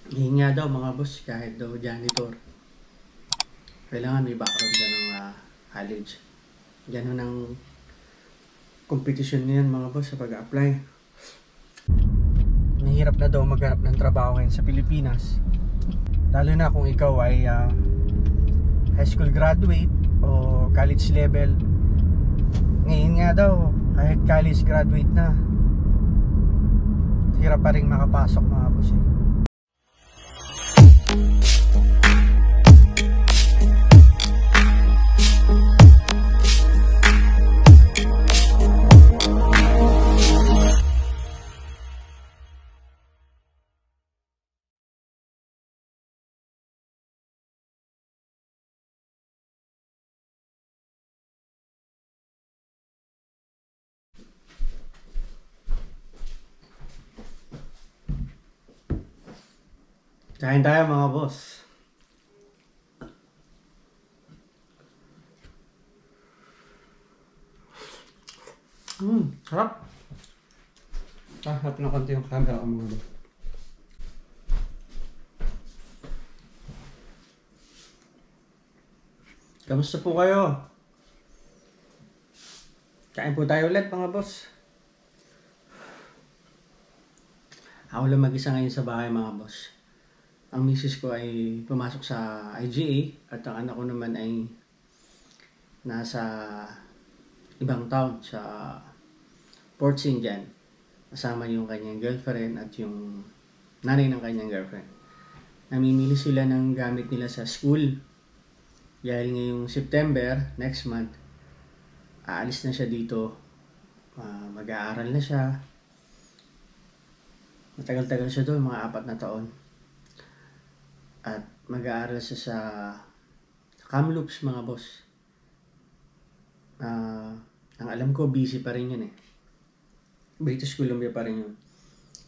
Hihinga daw mga boss kahit daw janitor. Kailangan may background ka ng college. Ganun ang competition ngayon mga boss sa pag-apply. Mahirap na daw maghanap ng trabaho ngayon sa Pilipinas. Lalo na kung ikaw ay high school graduate o college level. Ngayon nga daw, kahit college graduate na, hirap pa rin makapasok mga boss eh. Kain tayo mga boss. Sarap. Harap na konti yung camera ko mga boss. Kamusta po kayo? Kain po tayo ulit mga boss. Ako lang mag-isa ngayon sa bahay mga boss. Ang misis ko ay pumasok sa IGA at ang anak ko naman ay nasa ibang town sa Port St. John. Kasama yung kanyang girlfriend at yung nanay ng kanyang girlfriend. Namimili sila ng gamit nila sa school. Dahil ngayong September, next month, aalis na siya dito. Mag-aaral na siya. Matagal-tagal siya doon, mga 4 na taon. At mag-aaral siya sa Kamloops mga boss. Ang alam ko, busy pa rin yun eh. British Columbia pa rin yun.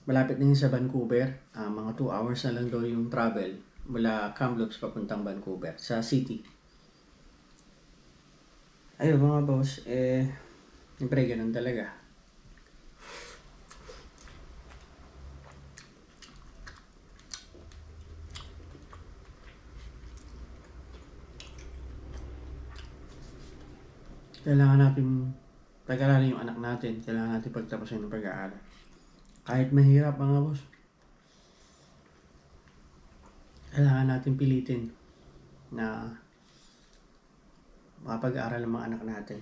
Malapit na yun sa Vancouver. Mga 2 hours na lang daw yung travel mula Kamloops papuntang Vancouver sa city. Ayun mga boss, siyempre ganun talaga. Kailangan natin pag-aralin yung anak natin. Kailangan natin pagtapusin ng pag-aaral. Kahit mahirap mga boss. Kailangan natin pilitin na makapag-aaral ng mga anak natin.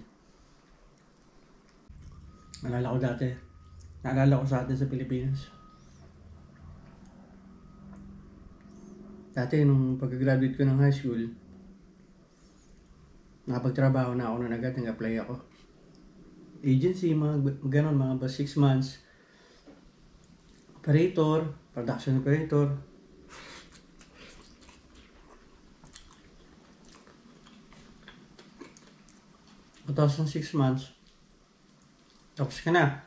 Naalala ko sa atin sa Pilipinas. Dati nung pag-graduate ko ng high school, nakapagtrabaho na ako na agad, nag-apply ako. Agency, mga 6 months. Operator, production operator. Tapos ng 6 months, tapos ka na.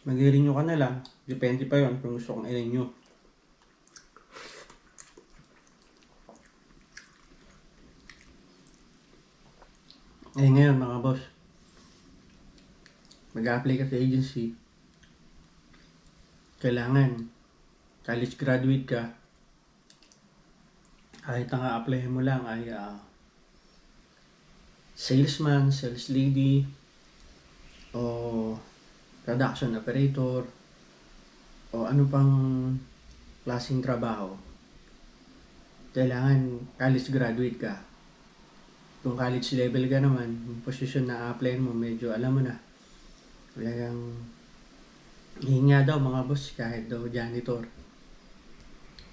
Mag-renew ka na lang. Depende pa yon kung gusto kong i-renew. Ngayon mga boss, mag-apply ka sa agency. Kailangan college graduate ka. Kahit ang a-apply mo lang ay salesman, sales lady, o production operator, o ano pang klaseng trabaho. Kailangan college graduate ka. Kung college level ka naman, yung position na a-apply mo, medyo alam mo na. Kailangan hihinga daw mga boss kahit daw janitor.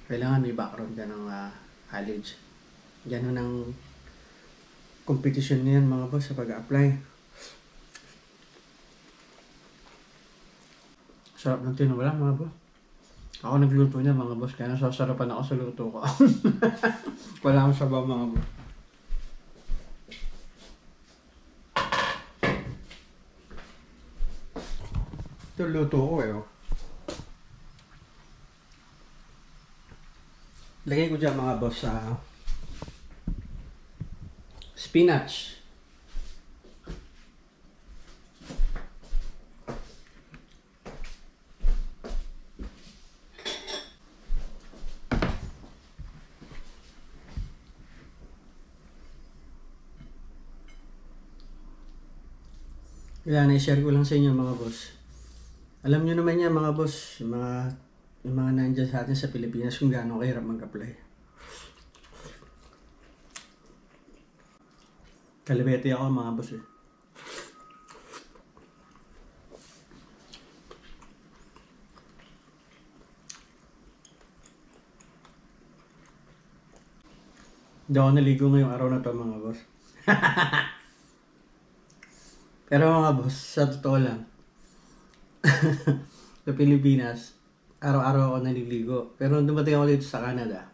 Kailangan may background ka ng college. Ganun ang competition ngayon mga boss sa pag-apply. Sarap ng tinola mga boss. Ako nagluto niya mga boss, kaya nasasarapan ako sa luto ko. Wala akong sabaw mga boss. Ito luto ko eh. Lagay ko dyan mga boss sa spinach. Kaya na-share ko lang sa inyo mga boss. Alam nyo naman yan mga boss, yung mga nandyan sa atin sa Pilipinas kung gaano kahirap mag-apply. Kalibete ako mga boss eh. Hindi ako naligo ngayong araw na to mga boss. Pero mga boss, sa totoo lang, sa Pilipinas, araw-araw ako naliligo. Pero nung dumating ako dito sa Canada,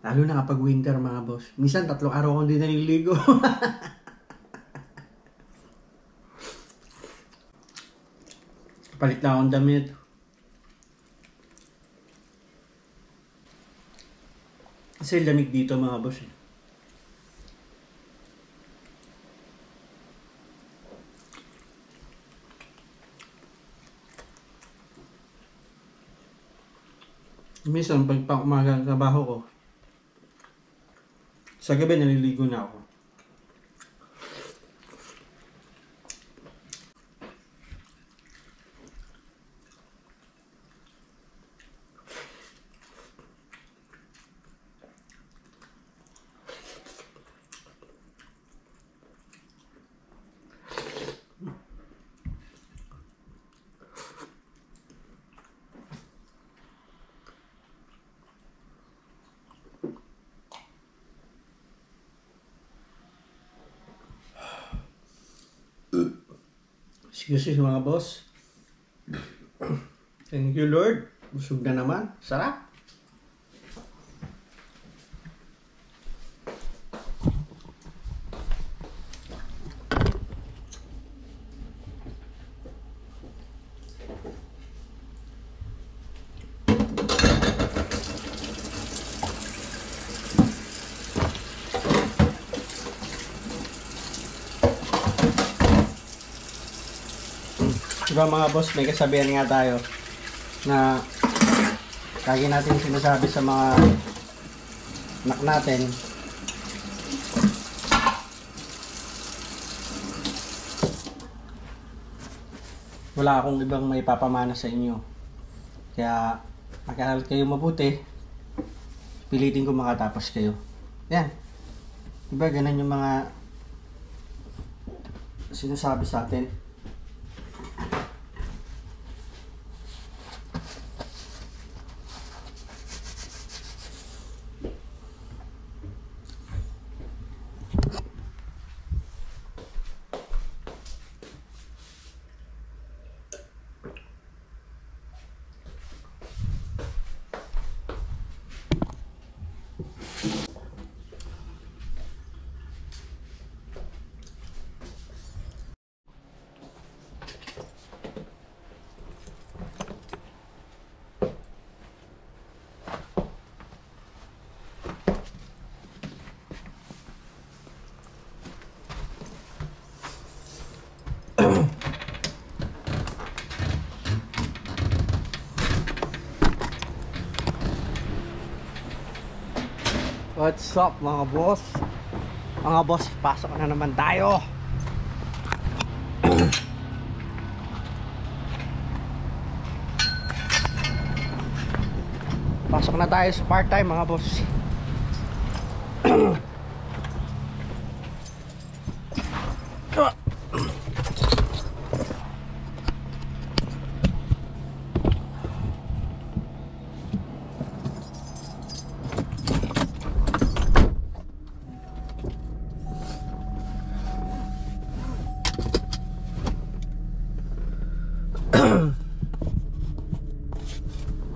lalo na kapag winter mga boss, minsan 3 araw ako hindi naliligo. Palit na akong damit. Kasi lamig dito mga boss eh. Minsan pag umaga ang trabaho ko, sa gabi naliligo na ako. Excuse me mga boss. Thank you Lord. Busog na naman. Sarap. Diba mga boss, may kasabihan nga tayo na lagi natin sinasabi sa mga anak natin, wala akong ibang may papamana sa inyo, kaya mag-aaral kayo mabuti, pilitin ko makatapos kayo. Yan, diba ganun yung mga sinasabi sa atin. What's up mga boss? Mga boss, pasok na naman tayo. Pasok na tayo sa part-time mga boss.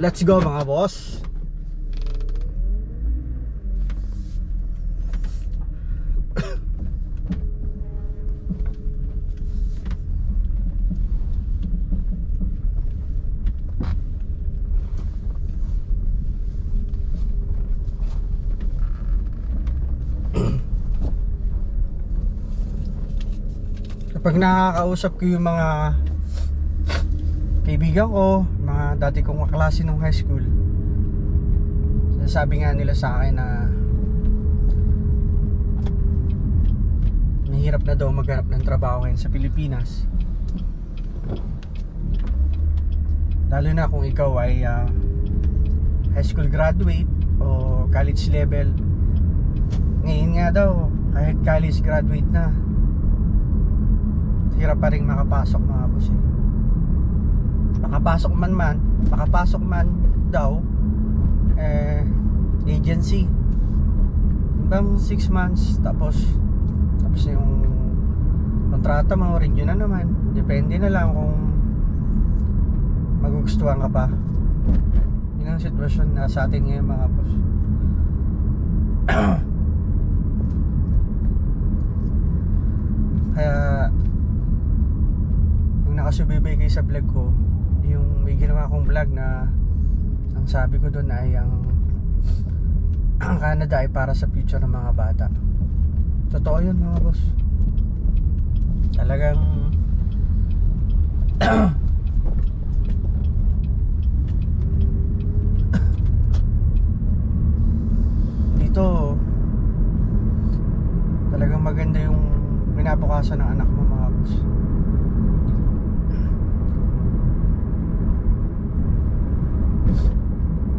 Let's go mga boss. Kapag nakakausap ko yung mga kaibigan ko, mga dati kong kaklase nung high school, sabi nga nila sa akin na mahirap na daw maghanap ng trabaho ngayon sa Pilipinas. Lalo na kung ikaw ay high school graduate o college level. Ngayon nga daw, kahit college graduate na, hirap pa rin makapasok mga boss eh. Makapasok man daw agency. Hanggang 6 months tapos yung kontrata mo, renew na naman. Depende na lang kung magugustuhan ka pa. Yun ang sitwasyon na sa atin ngayon mga boss. Kaya kung nakasubaybay kayo sa vlog ko, yung may ginawa kong vlog na ang sabi ko doon ay ang Canada ay para sa future ng mga bata. Totoo yun mga boss. Talagang dito talagang maganda yung kinabukasan ng anak mo mga boss.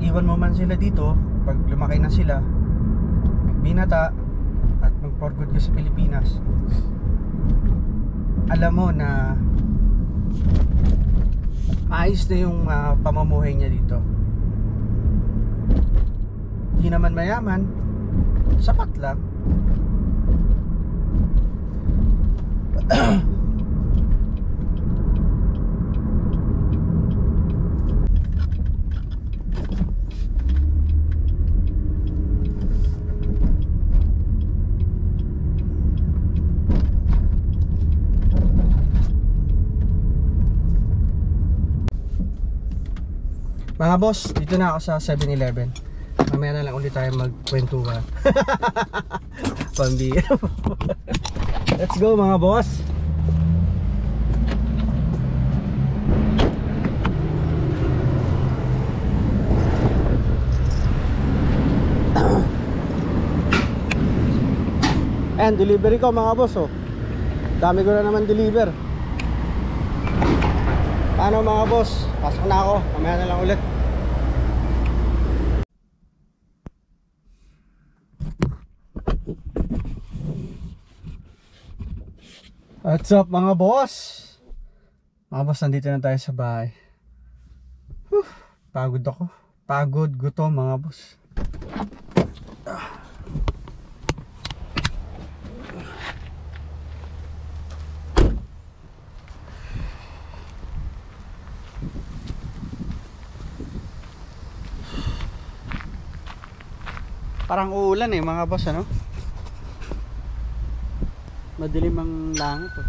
Iwan mo man sila dito, pag lumaki na sila, magbinata at mag-for good ka sa Pilipinas, alam mo na maayos na yung pamumuhay niya dito. Hindi naman mayaman, sapat lang. Mga boss, dito na ako sa 7-Eleven. Mamaya na lang ulit tayo magkwentuhan. Pambira. Let's go mga boss. And delivery ko mga boss oh. Dami ko na naman deliver. Paano mga boss? Pasok na ako. Mamaya na lang ulit. What's up mga boss? Mga boss, nandito na tayo sa bahay. Pagod ako. Pagod, gutom mga boss. Parang uulan eh mga boss, ano? Madilim ang langit oh.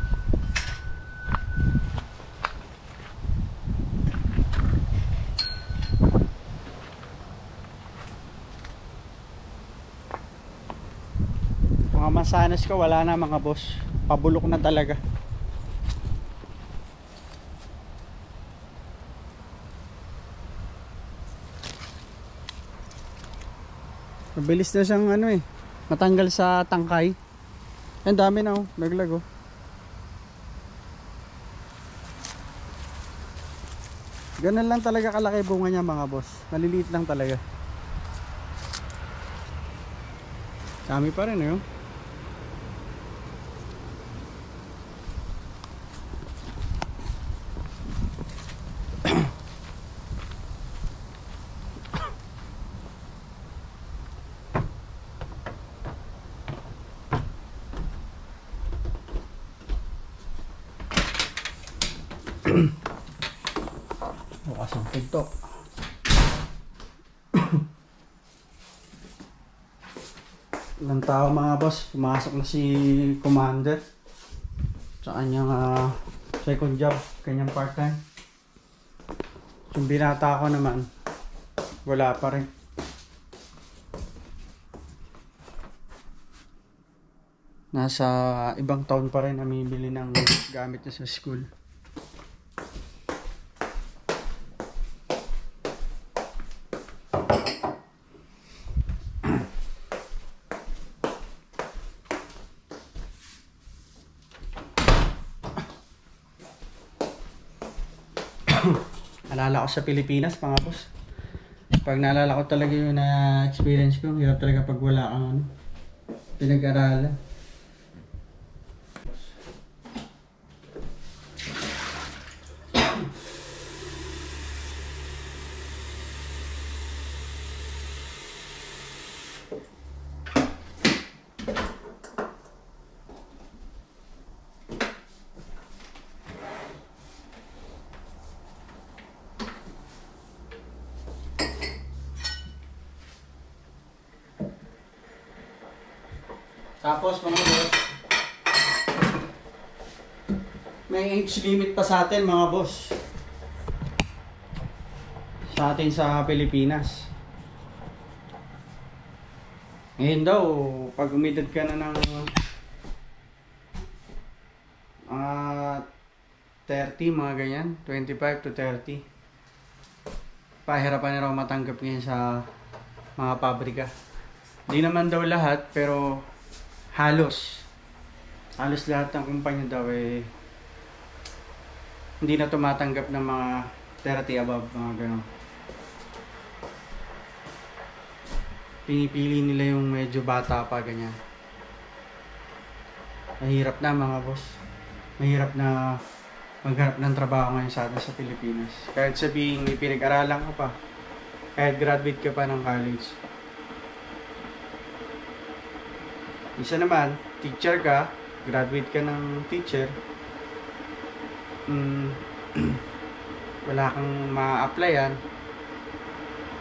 Mga masanas ko wala na mga boss. Pabulok na talaga. Mabilis na siyang ano eh, matanggal sa tangkay. Ang dami na oh, naglag oh. Ganun lang talaga kalaki bunga niya mga boss. Maliliit lang talaga. Dami pa rin eh oh. Bukas ang pinto. Ilang tao mga boss, pumasok na si Commander sa kanyang second job, kanyang part time. Yung binata ko naman wala pa rin. Nasa ibang town pa rin, namimili ng gamit niya sa school. naalala ko sa Pilipinas, mga boss. Pag naalala ko talaga yung na-experience ko, hirap talaga pag wala kang pinag-aralan. Tapos mga boss, may age limit pa sa atin mga boss. Sa atin sa Pilipinas. Ngayon daw, pag umidad ka na ng 30, mga ganyan, 25 to 30, pahirapan na raw matanggap ngayon sa mga pabrika. Di naman daw lahat, pero halos lahat ng kumpanya daw hindi na tumatanggap ng mga 30 above, mga gano'n. Pinipili nila yung medyo bata pa, ganyan. Mahirap na mga boss, mahirap na maghanap ng trabaho ngayon sa atin sa Pilipinas. Kahit sabihin may pinag-aralan ka pa, kahit graduate ka pa ng college. Isa naman, teacher ka, graduate ka ng teacher, wala kang ma-applyan,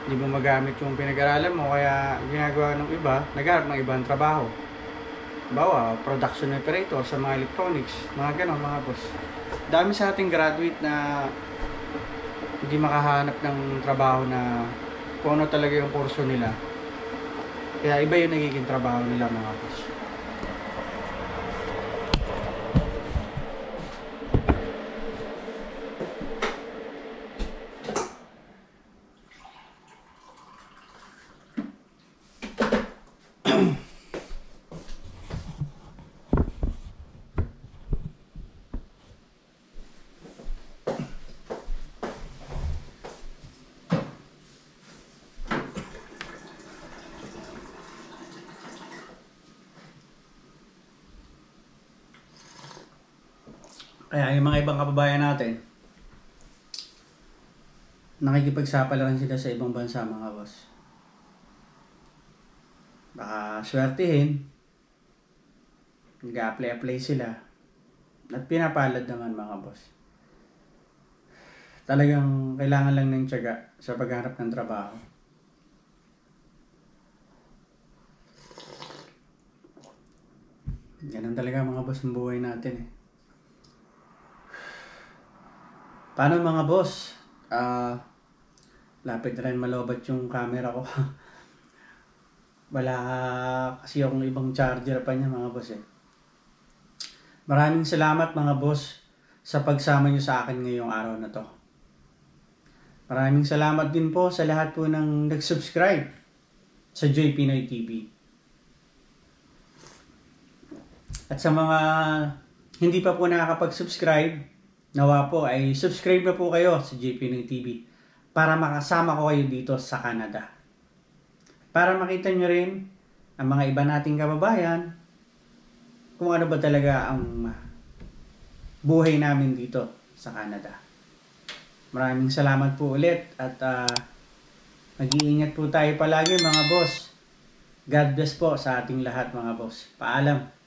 hindi mo magamit yung pinag-aralan mo, kaya ginagawa ng iba, naghanap ng ibang trabaho. Bawa, production operator sa mga electronics, mga ganon mga boss. Dami sa ating graduate na hindi makahanap ng trabaho na kung ano talaga yung kurso nila. Kaya iba yung nagiging trabaho nila mga boss. Kaya yung mga ibang kababayan natin, nakikipagsapalaran sila sa ibang bansa mga boss. Baka swertihin, nag-apply sila, at pinapalad naman mga boss. Talagang kailangan lang ng tiyaga sa pagharap ng trabaho. Ganun talaga mga boss ang buhay natin eh. Paano mga boss? Lapit na rin malobat yung camera ko. Wala kasi akong ibang charger pa niya mga boss eh. Maraming salamat mga boss sa pagsama niyo sa akin ngayong araw na to. Maraming salamat din po sa lahat po ng nag-subscribe sa Joy Pinoy TV. At sa mga hindi pa po nakakapag-subscribe, nawa po ay subscribe na po kayo sa Joy Pinoy TV para makasama ko kayo dito sa Canada. Para makita nyo rin ang mga iba nating kababayan kung ano ba talaga ang buhay namin dito sa Canada. Maraming salamat po ulit at mag-iingat po tayo palagi mga boss. God bless po sa ating lahat mga boss. Paalam.